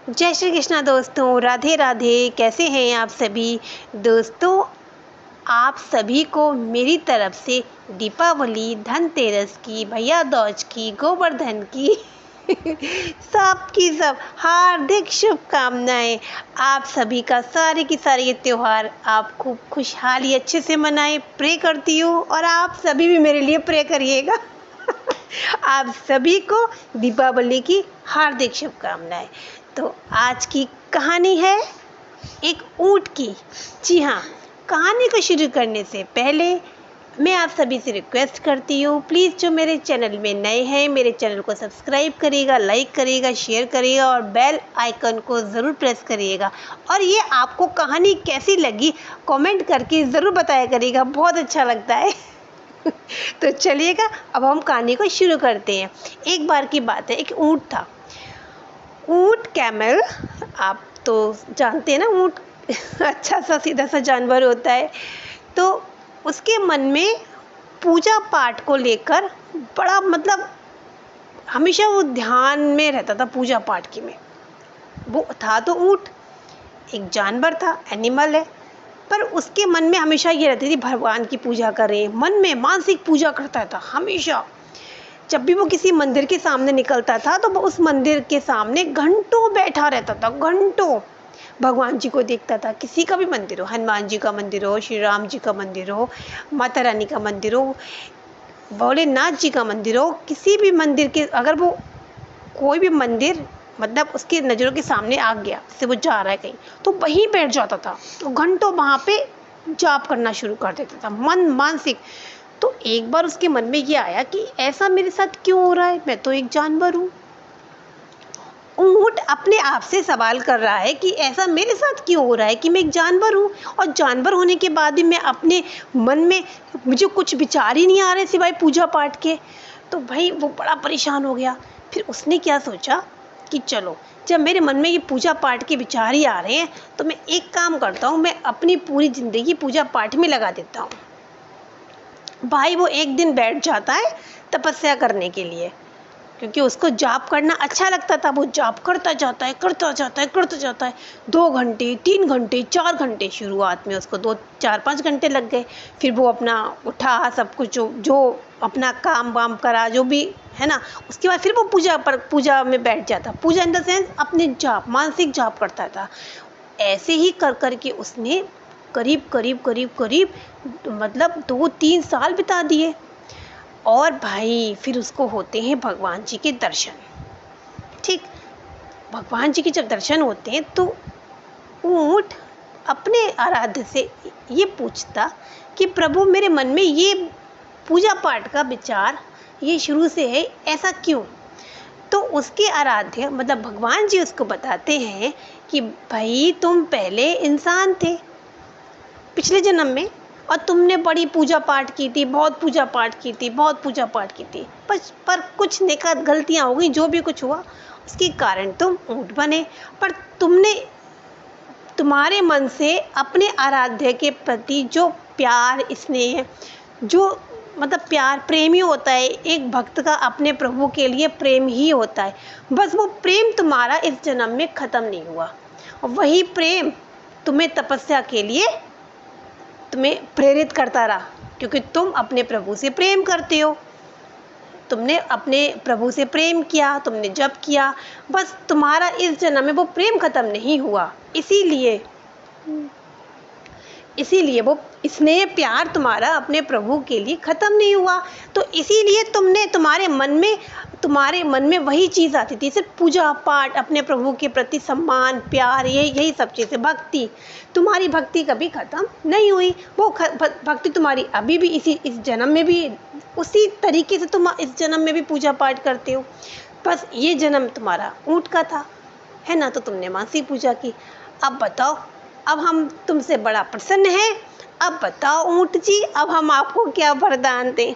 जय श्री कृष्णा दोस्तों, राधे राधे। कैसे हैं आप सभी दोस्तों? आप सभी को मेरी तरफ से दीपावली, धनतेरस की, भैया दूज की, गोवर्धन की सबकी सब हार्दिक शुभकामनाएं। आप सभी का सारे की सारे ये त्यौहार आप खूब खुशहाली अच्छे से मनाएं, प्रे करती हूँ। और आप सभी भी मेरे लिए प्रे करिएगा आप सभी को दीपावली की हार्दिक शुभकामनाएं। तो आज की कहानी है एक ऊँट की। जी हाँ, कहानी को शुरू करने से पहले मैं आप सभी से रिक्वेस्ट करती हूँ, प्लीज़ जो मेरे चैनल में नए हैं मेरे चैनल को सब्सक्राइब करिएगा, लाइक करिएगा, शेयर करिएगा और बेल आइकन को ज़रूर प्रेस करिएगा। और ये आपको कहानी कैसी लगी कमेंट करके ज़रूर बताया करिएगा, बहुत अच्छा लगता है तो चलिएगा अब हम कहानी को शुरू करते हैं। एक बार की बात है, एक ऊँट था। ऊँट कैमल, आप तो जानते हैं ना, ऊँट अच्छा सा सीधा सा जानवर होता है। तो उसके मन में पूजा पाठ को लेकर बड़ा हमेशा वो ध्यान में रहता था पूजा पाठ की में। वो था तो ऊँट, एक जानवर था, एनिमल है, पर उसके मन में हमेशा ये रहती थी भगवान की पूजा करें। मन में मानसिक पूजा करता था हमेशा। जब भी वो किसी मंदिर के सामने निकलता था तो वो उस मंदिर के सामने घंटों बैठा रहता था, घंटों भगवान जी को देखता था। किसी का भी मंदिर हो, हनुमान जी का मंदिर हो, श्री राम जी का मंदिर हो, माता रानी का मंदिर हो, भोलेनाथ जी का मंदिर हो, किसी भी मंदिर के अगर वो कोई भी मंदिर उसके नज़रों के सामने आ गया, जैसे वो जा रहा है कहीं, तो वहीं बैठ जाता था। तो घंटों वहाँ पे जाप करना शुरू कर देता था, मानसिक। तो एक बार उसके मन में ये आया कि ऐसा मेरे साथ क्यों हो रहा है, मैं तो एक जानवर हूँ। ऊँट अपने आप से सवाल कर रहा है कि ऐसा मेरे साथ क्यों हो रहा है कि मैं एक जानवर हूँ, और जानवर होने के बाद भी मैं अपने मन में मुझे कुछ विचार ही नहीं आ रहे सिवाय पूजा पाठ के। तो भाई वो बड़ा परेशान हो गया। फिर उसने क्या सोचा कि चलो, जब मेरे मन में ये पूजा पाठ के विचार ही आ रहे हैं तो मैं एक काम करता हूँ, मैं अपनी पूरी ज़िंदगी पूजा पाठ में लगा देता हूँ। भाई वो एक दिन बैठ जाता है तपस्या करने के लिए, क्योंकि उसको जाप करना अच्छा लगता था। वो जाप करता जाता है, करता जाता है, करता जाता है। 2 घंटे, 3 घंटे, 4 घंटे, शुरुआत में उसको 2, 4, 5 घंटे लग गए। फिर वो अपना उठा, सब कुछ जो अपना काम वाम करा, जो भी है ना, उसके बाद फिर वो पूजा में बैठ जाता। पूजा इन द सेंस अपने जाप, मानसिक जाप करता था। ऐसे ही कर कर के उसने करीब करीब करीब करीब 2-3 साल बिता दिए। और भाई फिर उसको होते हैं भगवान जी के दर्शन। ठीक, भगवान जी के जब दर्शन होते हैं तो ऊँट अपने आराध्य से ये पूछता कि प्रभु, मेरे मन में ये पूजा पाठ का विचार ये शुरू से है, ऐसा क्यों? तो उसके आराध्य भगवान जी उसको बताते हैं कि भाई तुम पहले इंसान थे पिछले जन्म में, और तुमने बड़ी पूजा पाठ की थी, बहुत पूजा पाठ की थी, बहुत पूजा पाठ की थी। पर कुछ नेकात गलतियाँ हो गई, जो भी कुछ हुआ उसके कारण तुम ऊँट बने। पर तुम्हारे मन से अपने आराध्य के प्रति जो प्यार, स्नेह, जो प्यार प्रेमी होता है, एक भक्त का अपने प्रभु के लिए प्रेम ही होता है। बस वो प्रेम तुम्हारा इस जन्म में ख़त्म नहीं हुआ, और वही प्रेम तुम्हें तपस्या के लिए तुम्हें प्रेरित करता रहा, क्योंकि तुम अपने प्रभु से प्रेम करते हो। तुमने अपने प्रभु से प्रेम किया, तुमने जप किया, बस तुम्हारा इस जन्म में वो प्रेम ख़त्म नहीं हुआ। इसीलिए वो स्नेह प्यार तुम्हारा अपने प्रभु के लिए ख़त्म नहीं हुआ। तो इसीलिए तुम्हारे मन में वही चीज़ आती थी, सिर्फ पूजा पाठ, अपने प्रभु के प्रति सम्मान, प्यार, यही सब चीज़ें, भक्ति। तुम्हारी भक्ति कभी ख़त्म नहीं हुई। वो भक्ति तुम्हारी अभी भी इस जन्म में भी उसी तरीके से तुम इस जन्म में भी पूजा पाठ करते हो। बस ये जन्म तुम्हारा ऊँट का था, है ना, तो तुमने मानसिक पूजा की। अब बताओ, अब हम तुमसे बड़ा प्रसन्न हैं। अब बताओ ऊँट जी, अब हम आपको क्या वरदान दें?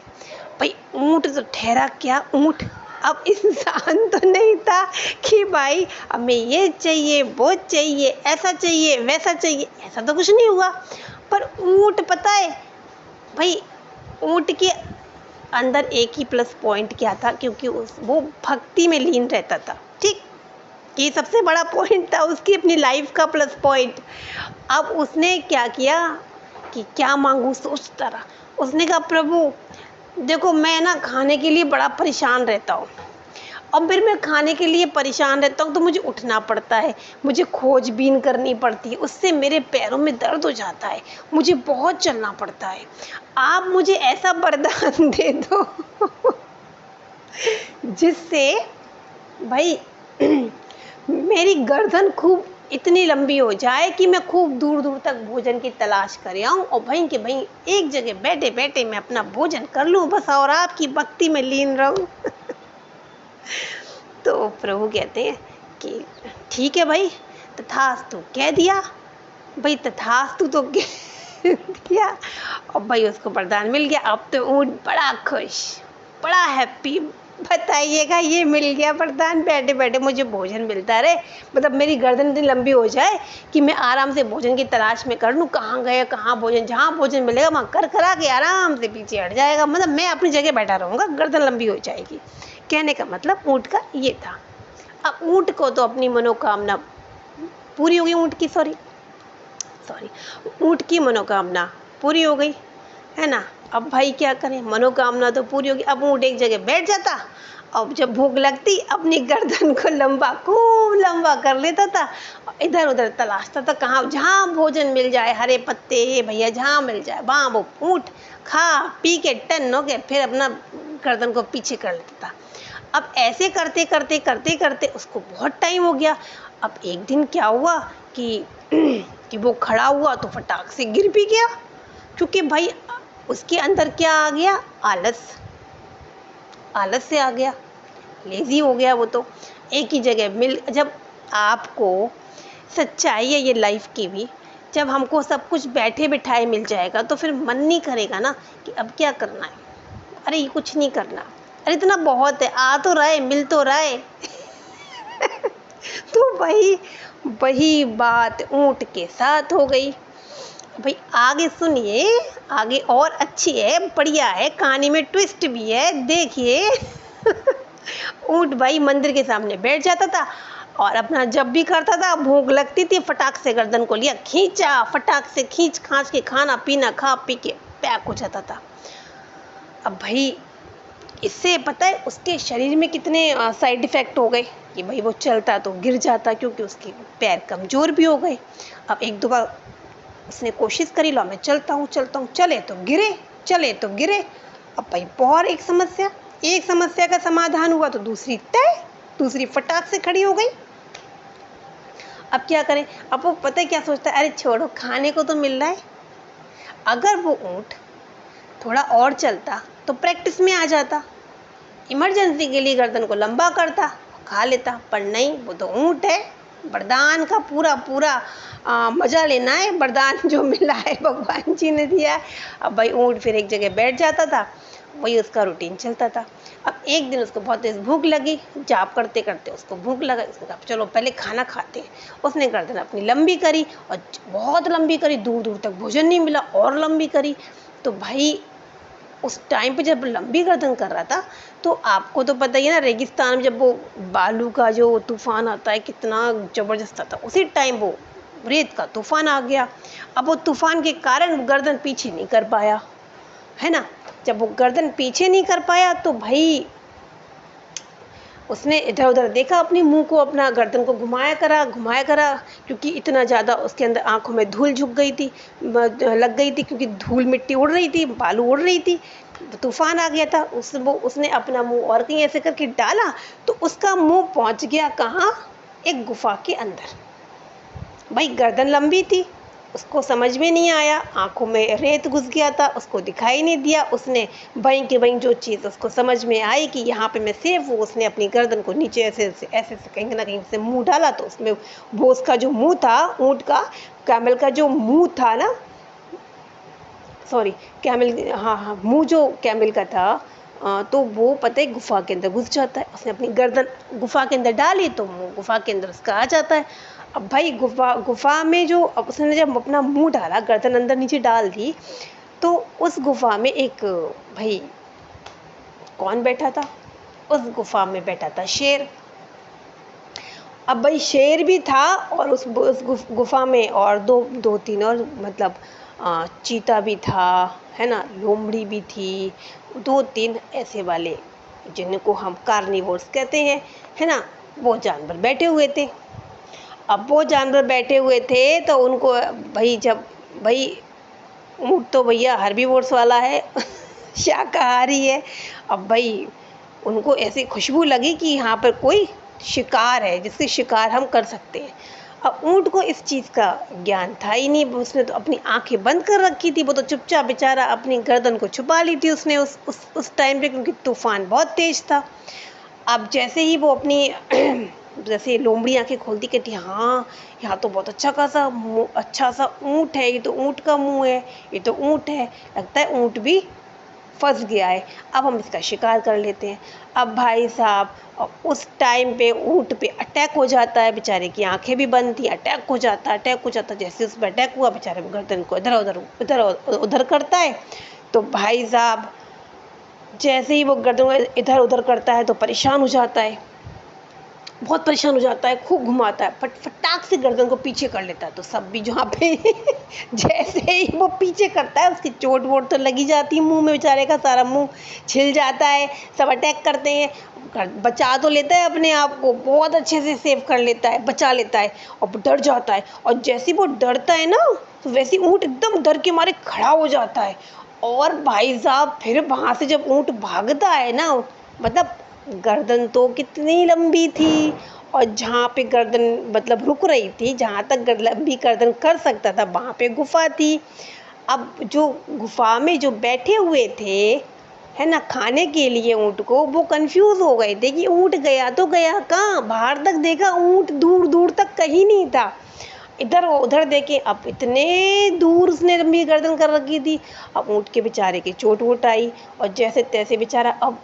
भाई ऊँट तो ठहरा क्या ऊँट, अब इंसान तो नहीं था कि भाई हमें ये चाहिए, वो चाहिए, ऐसा चाहिए, वैसा चाहिए। ऐसा तो कुछ नहीं हुआ। पर ऊँट, पता है भाई, ऊँट के अंदर एक ही प्लस पॉइंट क्या था, क्योंकि वो भक्ति में लीन रहता था। ठीक, ये सबसे बड़ा पॉइंट था उसकी अपनी लाइफ का प्लस पॉइंट। अब उसने क्या किया कि क्या मांगू सोचता रहा। उसने कहा प्रभु देखो मैं ना खाने के लिए बड़ा परेशान रहता हूँ, अब फिर मैं खाने के लिए परेशान रहता हूँ तो मुझे उठना पड़ता है, मुझे खोजबीन करनी पड़ती है, उससे मेरे पैरों में दर्द हो जाता है, मुझे बहुत चलना पड़ता है। आप मुझे ऐसा वरदान दे दो जिससे भाई मेरी गर्दन खूब इतनी लंबी हो जाए कि मैं खूब दूर दूर तक भोजन की तलाश कर आऊँ और भाई कि भाई एक जगह बैठे बैठे मैं अपना भोजन कर लूँ बस और आपकी भक्ति में लीन रहूँ। तो प्रभु कहते हैं कि ठीक है भाई, तथास्तु कह दिया भाई, तथास्तु तो कह दिया और भाई उसको वरदान मिल गया। अब तो ऊँट बड़ा खुश, बड़ा हैप्पी, बताइएगा ये मिल गया वरदान, बैठे बैठे मुझे भोजन मिलता रहे, मतलब मेरी गर्दन इतनी लंबी हो जाए कि मैं आराम से भोजन की तलाश में कर लूँ, कहाँ गए कहाँ भोजन, जहाँ भोजन मिलेगा वहाँ कर करा के आराम से पीछे हट जाएगा, मतलब मैं अपनी जगह बैठा रहूँगा, गर्दन लंबी हो जाएगी। कहने का मतलब ऊँट का ये था। अब ऊँट को तो अपनी मनोकामना पूरी हो गई, ऊँट की सॉरी ऊँट की मनोकामना पूरी हो गई है ना। अब भाई क्या करें, मनोकामना तो पूरी होगी। अब ऊँट एक जगह बैठ जाता, अब जब भूख लगती अपनी गर्दन को लंबा खूब लंबा कर लेता था, इधर उधर तलाशता था कहाँ जहाँ भोजन मिल जाए, हरे पत्ते भैया जहाँ मिल जाए वहाँ वो ऊँट खा पी के टन हो के फिर अपना गर्दन को पीछे कर लेता था। अब ऐसे करते करते करते करते उसको बहुत टाइम हो गया। अब एक दिन क्या हुआ कि वो खड़ा हुआ तो फटाक से गिर भी गया, क्योंकि भाई उसके अंदर क्या आ गया, आलस से आ गया, लेजी हो गया वो तो। एक ही जगह जब आपको सच्चाई है ये लाइफ की भी, जब हमको सब कुछ बैठे बिठाए मिल जाएगा तो फिर मन नहीं करेगा ना कि अब क्या करना है, अरे ये कुछ नहीं करना, अरे इतना बहुत है, आ तो रहा है मिल तो रहा है तो वही बात ऊँट के साथ हो गई। भाई आगे सुनिए, आगे और अच्छी है, बढ़िया है, कहानी में ट्विस्ट भी है, देखिए ऊँट भाई मंदिर के सामने बैठ जाता था और अपना जब भी करता था, भूख लगती थी फटाक से गर्दन को लिया खींचा, फटाक से खींच खांच के खाना पीना खा पी के पैक हो जाता था। अब भाई इससे पता है उसके शरीर में कितने साइड इफ़ेक्ट हो गए कि भाई वो चलता तो गिर जाता, क्योंकि उसके पैर कमज़ोर भी हो गए। अब एक दो बार उसने कोशिश करी, लो मैं चलता हूँ, चले तो गिरे। अब भाई बहुत एक समस्या का समाधान हुआ तो दूसरी फटाक से खड़ी हो गई। अब क्या करें, अब वो पता है क्या सोचता है, अरे छोड़ो खाने को तो मिल रहा है। अगर वो ऊँट थोड़ा और चलता तो प्रैक्टिस में आ जाता, इमरजेंसी के लिए गर्दन को लंबा करता, खा लेता, पर नहीं, वो तो ऊँट है, वरदान का पूरा मज़ा लेना है, वरदान जो मिला है भगवान जी ने दिया है। अब भाई ऊँट फिर एक जगह बैठ जाता था, वही उसका रूटीन चलता था। अब एक दिन उसको बहुत तेज़ भूख लगी, जाप करते करते उसको भूख लगा, उसने कहा चलो पहले खाना खाते हैं। उसने गर्दन अपनी लंबी करी और बहुत लंबी करी, दूर दूर तक भोजन नहीं मिला, और लंबी करी। तो भाई उस टाइम पे जब लंबी गर्दन कर रहा था तो आपको तो पता ही है ना, रेगिस्तान में जब वो बालू का जो तूफान आता है कितना ज़बरदस्त आता है, उसी टाइम वो रेत का तूफान आ गया। अब वो तूफान के कारण गर्दन पीछे नहीं कर पाया, है ना। जब वो गर्दन पीछे नहीं कर पाया तो भाई उसने इधर उधर देखा, अपने मुंह को, अपना गर्दन को घुमाया करा, क्योंकि इतना ज़्यादा उसके अंदर आंखों में धूल लग गई थी, क्योंकि धूल मिट्टी उड़ रही थी, बालू उड़ रही थी, तूफान आ गया था। उसने अपना मुंह और कहीं ऐसे करके डाला तो उसका मुंह पहुंच गया कहाँ, एक गुफा के अंदर। भाई गर्दन लंबी थी, उसको समझ में नहीं आया, आंखों में रेत घुस गया था, उसको दिखाई नहीं दिया। उसने वहीं के वहीं जो चीज़ उसको समझ में आई कि यहाँ पे मैं सेफ हूँ, उसने अपनी गर्दन को नीचे ऐसे कहीं ना कहीं से मुंह डाला, तो उसमें वो उसका जो मुंह था, ऊँट का, कैमल का जो मुंह था ना, सॉरी कैमल, हाँ मुंह जो कैमल का था, तो वो पता है गुफा के अंदर घुस जाता है। उसने अपनी गर्दन गुफा के अंदर डाली तो मुंह गुफा के अंदर उसका आ जाता है। अब भाई गुफा में जो, अब उसने जब अपना मुंह डाला, गर्दन अंदर नीचे डाल दी, तो उस गुफा में एक भाई कौन बैठा था, उस गुफा में बैठा था शेर। अब भाई शेर भी था और उस गुफा में और दो तीन और मतलब चीता भी था, है ना, लोमड़ी भी थी, दो तीन ऐसे वाले जिनको हम कार्निवोर्स कहते हैं, है ना, वो जानवर बैठे हुए थे। अब वो जानवर बैठे हुए थे तो उनको भाई जब भाई ऊँट तो भैया हर्बीवोर्स वाला है शाकाहारी है। अब भाई उनको ऐसी खुशबू लगी कि यहाँ पर कोई शिकार है जिससे शिकार हम कर सकते हैं। अब ऊँट को इस चीज़ का ज्ञान था ही नहीं, उसने तो अपनी आंखें बंद कर रखी थी, वो तो चुपचाप बेचारा अपनी गर्दन को छुपा ली थी उसने उस टाइम पे, क्योंकि तूफान बहुत तेज था। अब जैसे ही वो अपनी जैसे लोमड़ी आंखें खोलती, कहती हाँ यहाँ तो बहुत अच्छा सा ऊँट है, ये तो ऊँट का मुंह है, ये तो ऊँट है, लगता है ऊँट भी फंस गया है, अब हम इसका शिकार कर लेते हैं। अब भाई साहब उस टाइम पे ऊँट पे अटैक हो जाता है, बेचारे की आंखें भी बंद थी, अटैक हो जाता, जैसे उस पर अटैक हुआ बेचारे गर्दन को इधर उधर करता है। तो भाई साहब जैसे ही वो गर्दन को इधर उधर करता है तो परेशान हो जाता है, बहुत परेशान हो जाता है, खूब घुमाता है, फटाक से गर्दन को पीछे कर लेता है। तो सब भी जहाँ पे जैसे ही वो पीछे करता है उसकी चोट वोट तो लगी जाती है, मुंह में बेचारे का सारा मुंह छिल जाता है, सब अटैक करते हैं। बचा तो लेता है अपने आप को, बहुत अच्छे से सेव कर लेता है, बचा लेता है और डर जाता है। और जैसे वो डरता है ना तो वैसे ऊँट एकदम डर के मारे खड़ा हो जाता है। और भाई साहब फिर वहाँ से जब ऊँट भागता है ना, मतलब गर्दन तो कितनी लंबी थी, और जहाँ पे गर्दन मतलब रुक रही थी, जहाँ तक लंबी गर्दन कर सकता था वहाँ पे गुफा थी। अब जो गुफा में जो बैठे हुए थे, है ना, खाने के लिए ऊँट को, वो कंफ्यूज हो गए थे कि ऊँट गया तो गया कहाँ। बाहर तक देखा ऊँट दूर दूर तक कहीं नहीं था, इधर उधर देखे, अब इतने दूर उसने लंबी गर्दन कर रखी थी। अब ऊँट के बेचारे की चोट वोट आई और जैसे तैसे बेचारा, अब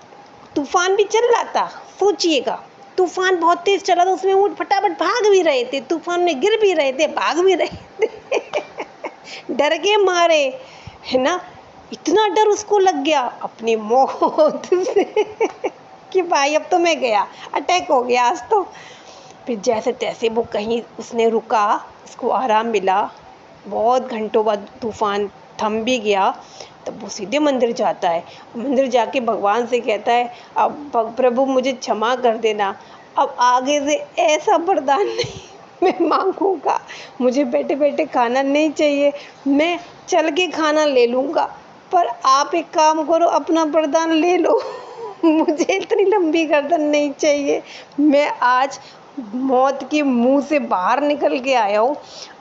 तूफान भी चल रहा था, सोचिएगा तूफान बहुत तेज चला था, उसमें ऊँट फटाफट भाग भी रहे थे, तूफान में गिर भी रहे थे, भाग भी रहे थे डर के मारे, है ना। इतना डर उसको लग गया अपनी मौत से कि भाई अब तो मैं गया, अटैक हो गया आज तो। फिर जैसे तैसे वो कहीं उसने रुका, उसको आराम मिला, बहुत घंटों बाद तूफान थम भी गया। तब वो सीधे मंदिर जाता है, मंदिर जाके भगवान से कहता है अब प्रभु मुझे क्षमा कर देना, अब आगे से ऐसा वरदान नहीं मैं मांगूंगा, मुझे बैठे बैठे खाना नहीं चाहिए, मैं चल के खाना ले लूँगा, पर आप एक काम करो अपना वरदान ले लो मुझे इतनी लंबी गर्दन नहीं चाहिए, मैं आज मौत के मुंह से बाहर निकल के आया हूँ,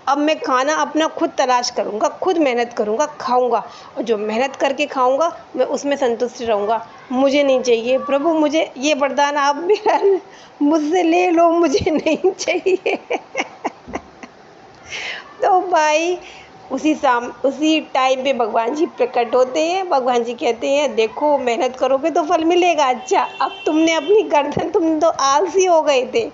अब मैं खाना अपना खुद तलाश करूँगा, खुद मेहनत करूँगा, खाऊँगा, और जो मेहनत करके खाऊँगा मैं उसमें संतुष्ट रहूँगा, मुझे नहीं चाहिए प्रभु, मुझे ये वरदान आप मेरा मुझसे ले लो, मुझे नहीं चाहिए तो भाई उसी टाइम पे भगवान जी प्रकट होते हैं, भगवान जी कहते हैं देखो मेहनत करोगे तो फल मिलेगा। अच्छा अब तुमने अपनी गर्दन, तुम तो आलसी हो गए थे,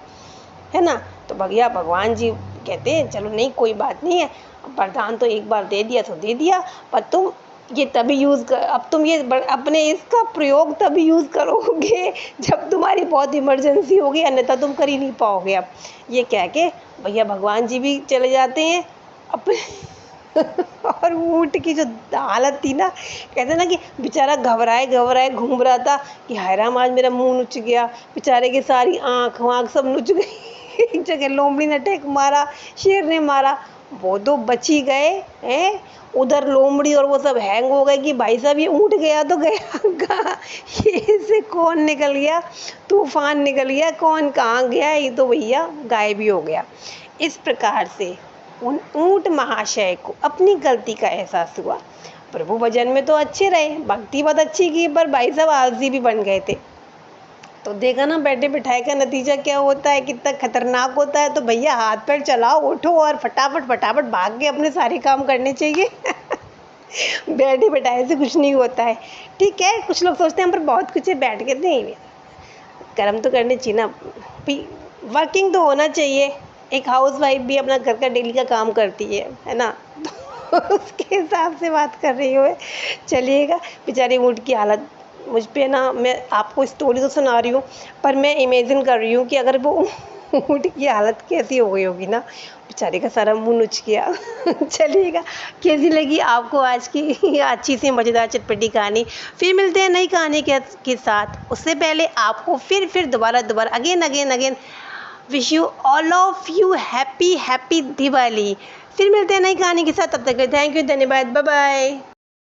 है ना। तो भैया भगवान जी कहते हैं चलो नहीं कोई बात नहीं है, वरदान तो एक बार दे दिया तो दे दिया, पर तुम ये तभी यूज़ कर, अब तुम ये अपने इसका प्रयोग तभी यूज़ करोगे जब तुम्हारी बहुत इमरजेंसी होगी, अन्यथा तुम कर ही नहीं पाओगे। अब ये कह के भैया भगवान जी भी चले जाते हैं अपने और ऊँट की जो हालत थी ना, कहते ना कि बेचारा घबराए घूम रहा था कि हाय राम आज मेरा मुंह नुच गया, बेचारे की सारी आँख वाँख सब नुच गई एक जगह लोमड़ी ने अटैक मारा, शेर ने मारा, वो तो बच ही गए हैं, उधर लोमड़ी और वो सब हैंग हो गए कि भाई साहब ये ऊँट गया तो गया कहाँ, ये से कौन निकल गया, तूफान निकल गया, कौन कहाँ गया, ये तो भैया गायब ही हो गया। इस प्रकार से उन ऊँट महाशय को अपनी गलती का एहसास हुआ। प्रभु भजन में तो अच्छे रहे, भक्ति बहुत अच्छी की, पर भाई साहब आलसी भी बन गए थे। तो देखा ना बैठे बिठाए का नतीजा क्या होता है, कितना खतरनाक होता है। तो भैया हाथ पैर चलाओ, उठो और फटाफट भाग के अपने सारे काम करने चाहिए बैठे बिठाए से कुछ नहीं होता है, ठीक है। कुछ लोग सोचते हैं पर बहुत कुछ है, बैठ के नहीं, कर्म तो करने चाहिए ना, वर्किंग तो होना चाहिए। एक हाउस वाइफ भी अपना घर का डेली का काम करती है ना तो उसके हिसाब से बात कर रही हूँ। चलिएगा, बेचारी ऊँट की हालत मुझ पे ना, मैं आपको स्टोरी तो सुना रही हूँ पर मैं इमेजिन कर रही हूँ कि अगर वो ऊँट की हालत कैसी हो गई होगी ना, बेचारे का सारा मुँह नोच गया। चलिएगा, कैसी लगी आपको आज की अच्छी सी मज़ेदार चटपटी कहानी। फिर मिलते हैं नई कहानी के साथ। उससे पहले आपको फिर दोबारा again wish you all of you happy Diwali. फिर मिलते हैं नई कहानी के साथ, तब तक के लिए थैंक यू, धन्यवाद, बाय बाय।